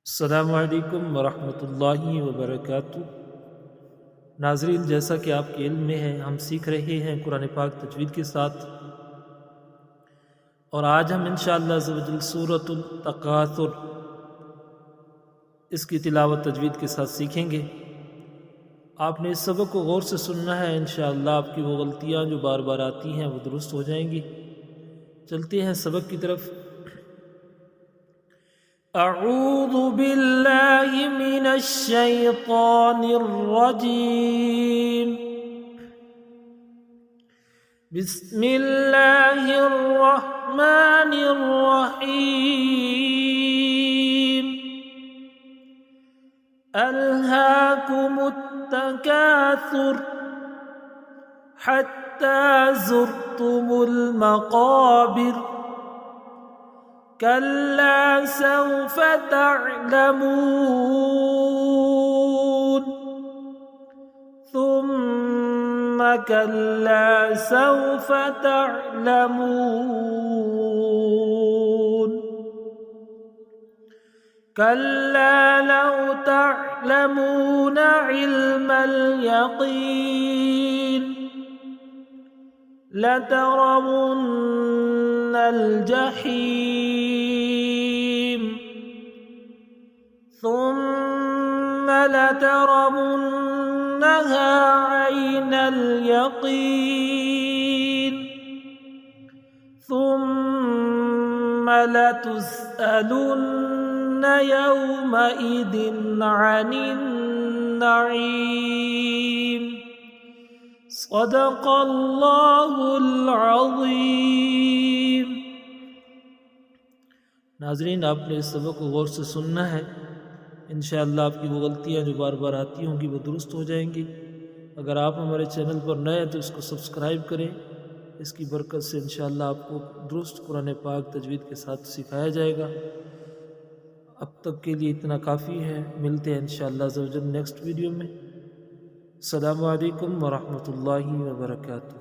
السلام علیکم ورحمۃ اللہ وبرکاتہ۔ ناظرین، جیسا کہ آپ کے علم میں ہے، ہم سیکھ رہے ہیں قرآن پاک تجوید کے ساتھ، اور آج ہم انشاءاللہ عز و جل سورۃ التکاثر اس کی تلاوت تجوید کے ساتھ سیکھیں گے۔ آپ نے اس سبق کو غور سے سننا ہے، انشاءاللہ آپ کی وہ غلطیاں جو بار بار آتی ہیں وہ درست ہو جائیں گی۔ چلتے ہیں سبق کی طرف۔ اعوذ باللہ من الشیطان الرجیم، بسم اللہ الرحمن الرحیم۔ الہاکم التکاثر حتی زرتم المقابر، کلا سوف تعلمون ثم کلا سوف تعلمون، کلا لو تعلمون علم اليقین لترون الجحیم ثم لترونها عین الیقین ثم لتسألن یومئذ عن النعیم۔ صدق اللہ العظیم۔ ناظرین، آپ نے اس سبق کو غور سے سننا ہے، انشاءاللہ آپ کی وہ غلطیاں جو بار بار آتی ہوں گی وہ درست ہو جائیں گی۔ اگر آپ ہمارے چینل پر نئے ہیں تو اس کو سبسکرائب کریں، اس کی برکت سے انشاءاللہ آپ کو درست قرآن پاک تجوید کے ساتھ سکھایا جائے گا۔ اب تک کے لیے اتنا کافی ہے، ملتے ہیں انشاءاللہ عز و جل نیکسٹ ویڈیو میں۔ السلام علیکم ورحمۃ اللہ وبرکاتہ۔